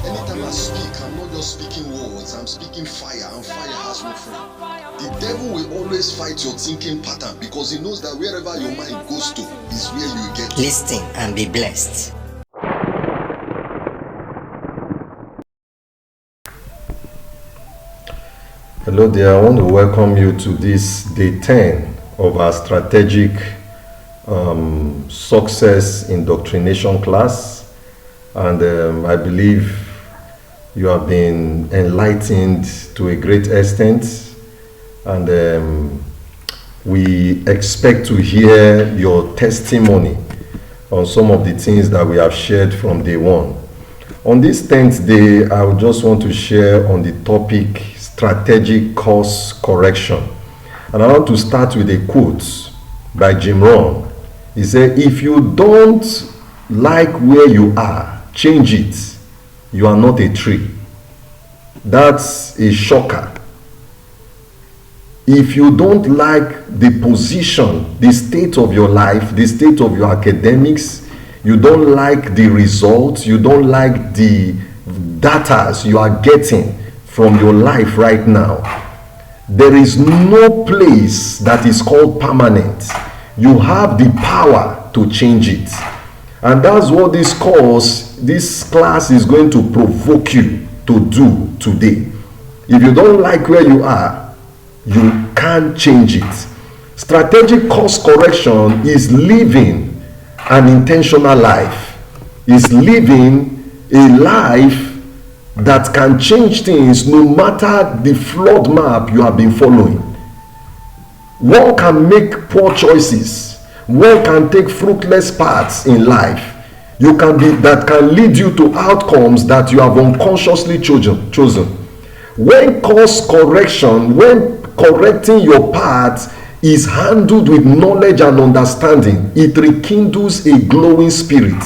Anytime I speak, I'm not just speaking words, I'm speaking fire, and fire has no friend. The devil will always fight your thinking pattern because he knows that wherever your mind goes to is where you get. Listen and be blessed. Hello there, I want to welcome you to this day 10 of our strategic success indoctrination class, and I believe you have been enlightened to a great extent, and we expect to hear your testimony on some of the things that we have shared from day one. On this 10th day, I would just want to share on the topic strategic course correction. And I want to start with a quote by Jim Rohn. He said, if you don't like where you are, change it. You are not a tree. That's a shocker. If you don't like the position, the state of your life, the state of your academics, you don't like the results, you don't like the data you are getting from your life right now, there is no place that is called permanent. You have the power to change it. And that's what this class is going to provoke you to do today. If you don't like where you are, you can't change it. Strategic course correction is living an intentional life. Is living a life that can change things no matter the flawed map you have been following. One can make poor choices. One can take fruitless paths in life. That can lead you to outcomes that you have unconsciously chosen. When course correction, when correcting your path is handled with knowledge and understanding, it rekindles a glowing spirit.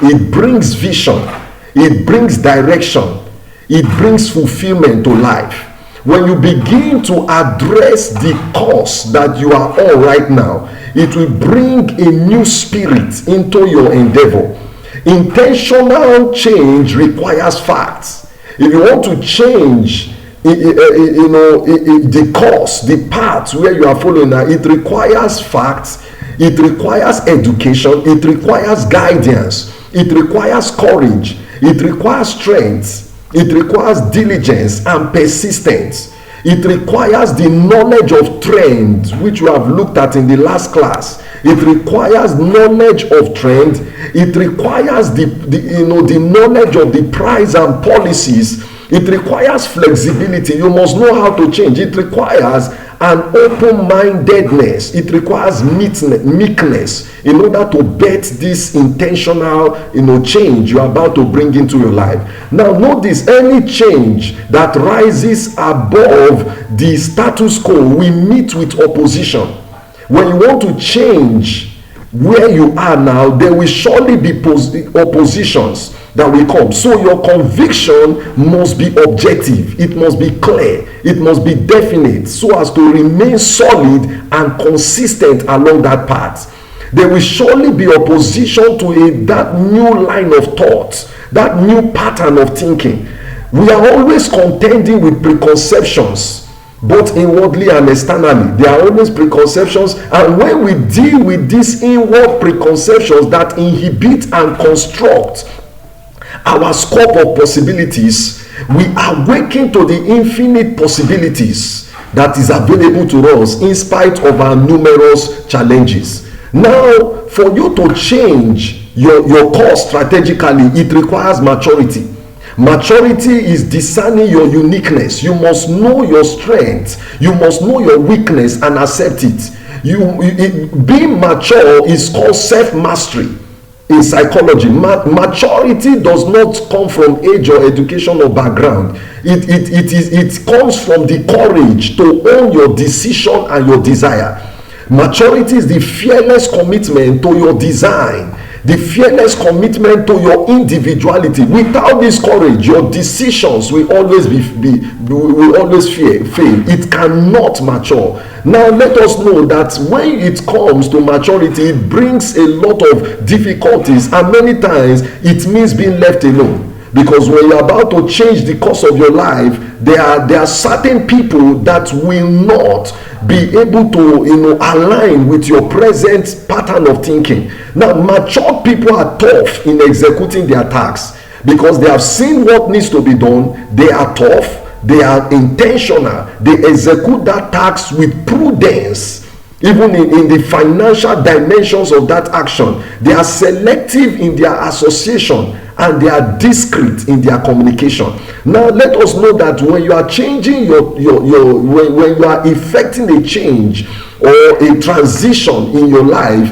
It brings vision. It brings direction. It brings fulfilment to life. When you begin to address the course that you are on right now, it will bring a new spirit into your endeavor. Intentional change requires facts. If you want to change the course, the path where you are following now, it requires facts, it requires education, it requires guidance, it requires courage, it requires strength, it requires diligence and persistence. It requires the knowledge of trend, which we have looked at in the last class. It requires knowledge of trend. It requires the knowledge of the price and policies. It requires flexibility. You must know how to change. It requires an open-mindedness. It requires meekness in order to bet this intentional change you are about to bring into your life. Now notice, any change that rises above the status quo will meet with opposition. When you want to change where you are now, there will surely be oppositions that will come. So your conviction must be objective, it must be clear, it must be definite, so as to remain solid and consistent along that path. There will surely be opposition to that new line of thought, that new pattern of thinking. We are always contending with preconceptions, both inwardly and externally. There are always preconceptions, and when we deal with these inward preconceptions that inhibit and construct our scope of possibilities, we awaken to the infinite possibilities that is available to us in spite of our numerous challenges. Now, for you to change your course strategically, it requires maturity. Maturity is discerning your uniqueness. You must know your strength. You must know your weakness and accept it. Being mature is called self-mastery. In psychology, maturity does not come from age or education or background. It comes from the courage to own your decision and your desire. Maturity is the fearless commitment to your design, the fearless commitment to your individuality. Without this courage, your decisions will always fail. It cannot mature. Now let us know that when it comes to maturity, it brings a lot of difficulties, and many times it means being left alone. Because when you're about to change the course of your life, there are certain people that will not be able to align with your present pattern of thinking. Now, mature people are tough in executing their tasks because they have seen what needs to be done. They are tough, they are intentional, they execute that task with prudence. Even in the financial dimensions of that action, they are selective in their association and they are discreet in their communication. Now, let us know that when you are changing when you are effecting a change or a transition in your life,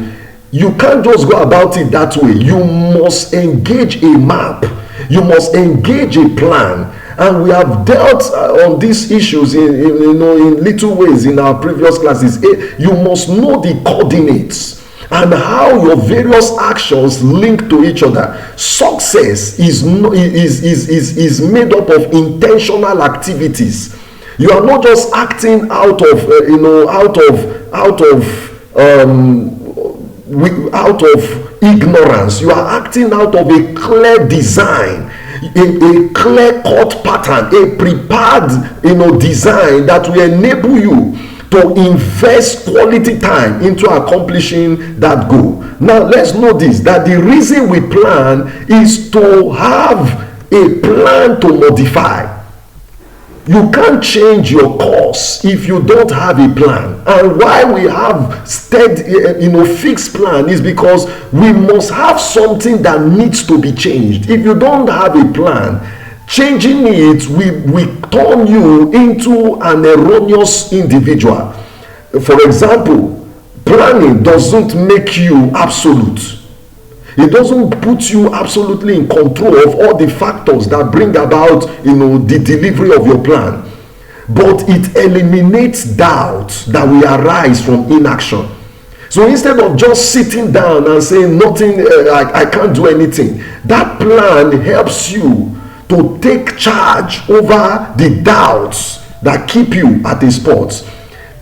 you can't just go about it that way. You must engage a map, you must engage a plan. And we have dealt on these issues in little ways in our previous classes. You must know the coordinates and how your various actions link to each other. Success is made up of intentional activities. You are not just acting out of ignorance. You are acting out of a clear design, a clear-cut pattern, a prepared design that will enable you to invest quality time into accomplishing that goal. Now, let's know this, that the reason we plan is to have a plan to modify. You can't change your course if you don't have a plan. And why we have fixed plan is because we must have something that needs to be changed. If you don't have a plan, changing it will turn you into an erroneous individual. For example, planning doesn't make you absolute. It doesn't put you absolutely in control of all the factors that bring about the delivery of your plan, but it eliminates doubts that will arise from inaction. So instead of just sitting down and saying nothing, I can't do anything, that plan helps you to take charge over the doubts that keep you at a spot.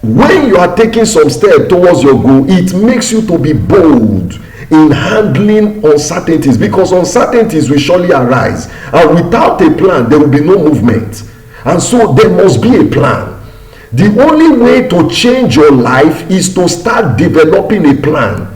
When you are taking some step towards your goal, it makes you to be bold in handling uncertainties, because uncertainties will surely arise, and without a plan there will be no movement. And so there must be a plan. The only way to change your life is to start developing a plan.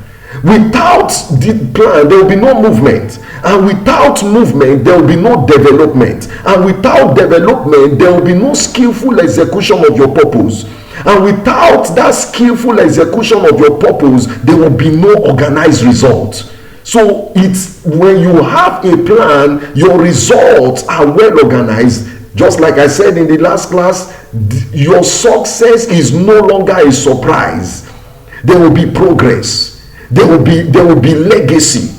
Without the plan there will be no movement, and without movement there will be no development, and without development there will be no skillful execution of your purpose. And without that skillful execution of your purpose, there will be no organized result. So it's when you have a plan, your results are well organized. Just like I said in the last class, your success is no longer a surprise. There will be progress. There will be legacy.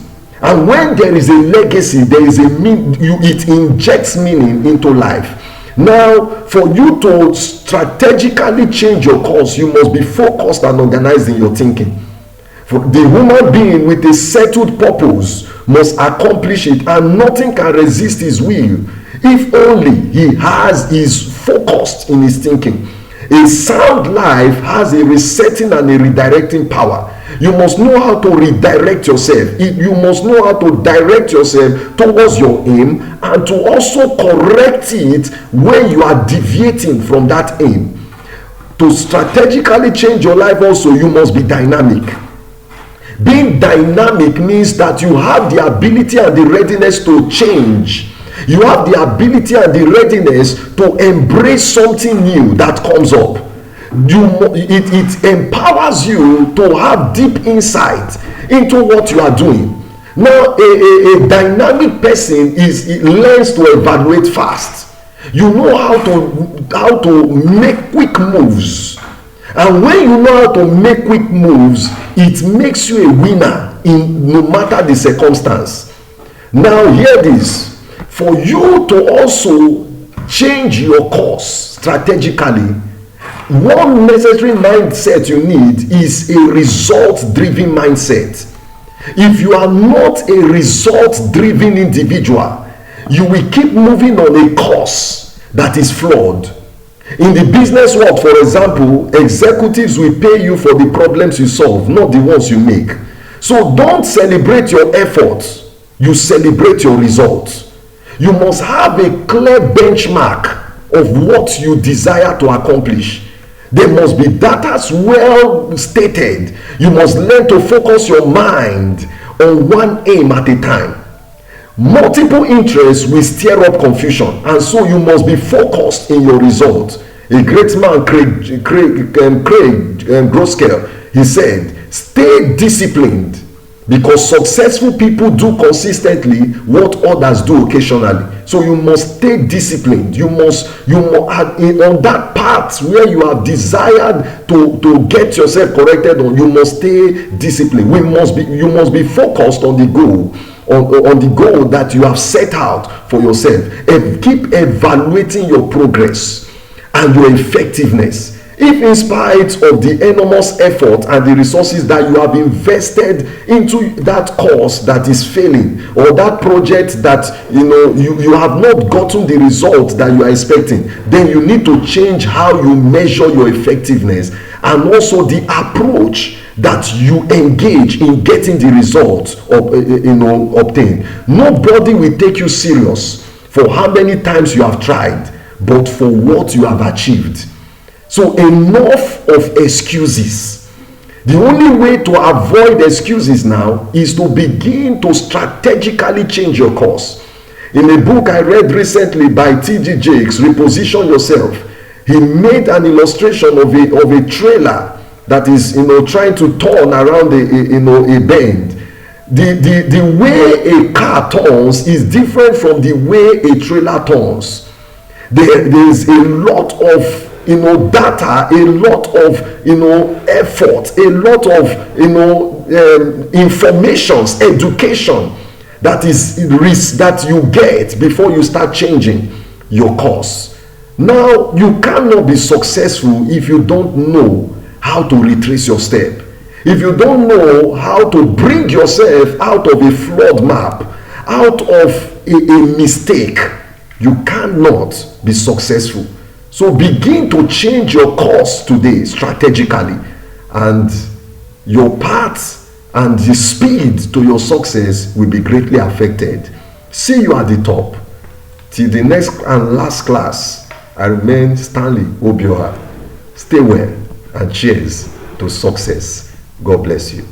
And when there is a legacy, it injects meaning into life. Now, for you to strategically change your course, you must be focused and organized in your thinking. For the human being with a settled purpose must accomplish it, and nothing can resist his will if only he is focused in his thinking. A sound life has a resetting and a redirecting power. You must know how to redirect yourself. You must know how to direct yourself towards your aim, and to also correct it when you are deviating from that aim. To strategically change your life also, you must be dynamic. Being dynamic means that you have the ability and the readiness to change. You have the ability and the readiness to embrace something new that comes up. It empowers you to have deep insight into what you are doing. Now, a dynamic person learns to evaluate fast. You know how to make quick moves, and when you know how to make quick moves, it makes you a winner in no matter the circumstance. Now, hear this. For you to also change your course strategically, one necessary mindset you need is a result-driven mindset. If you are not a result-driven individual, you will keep moving on a course that is flawed. In the business world, for example, executives will pay you for the problems you solve, not the ones you make. So don't celebrate your efforts, you celebrate your results. You must have a clear benchmark of what you desire to accomplish. There must be data well stated. You must learn to focus your mind on one aim at a time. Multiple interests will stir up confusion, and so you must be focused in your result. A great man, Craig Groeschel, he said, stay disciplined, because successful people do consistently what others do occasionally. So you must stay disciplined. You must on that path where you have desired to get yourself corrected on, you must stay disciplined. You must be focused on the goal, on the goal that you have set out for yourself, and keep evaluating your progress and your effectiveness. If in spite of the enormous effort and the resources that you have invested into that course that is failing, or that project that you have not gotten the result that you are expecting, then you need to change how you measure your effectiveness, and also the approach that you engage in getting the results obtained. Nobody will take you serious for how many times you have tried, but for what you have achieved. So enough of excuses. The only way to avoid excuses now is to begin to strategically change your course. In a book I read recently by T.D. Jakes, Reposition Yourself, he made an illustration of a trailer that is trying to turn around a bend. The way a car turns is different from the way a trailer turns. There is a lot of data, a lot of effort, a lot of informations, education that you get before you start changing your course. Now you cannot be successful if you don't know how to retrace your step, if you don't know how to bring yourself out of a flawed map, out of a mistake. You cannot be successful. So begin to change your course today strategically, and your path and the speed to your success will be greatly affected. See you at the top. Till the next and last class, I remain Stanley Obioha. Stay well and cheers to success. God bless you.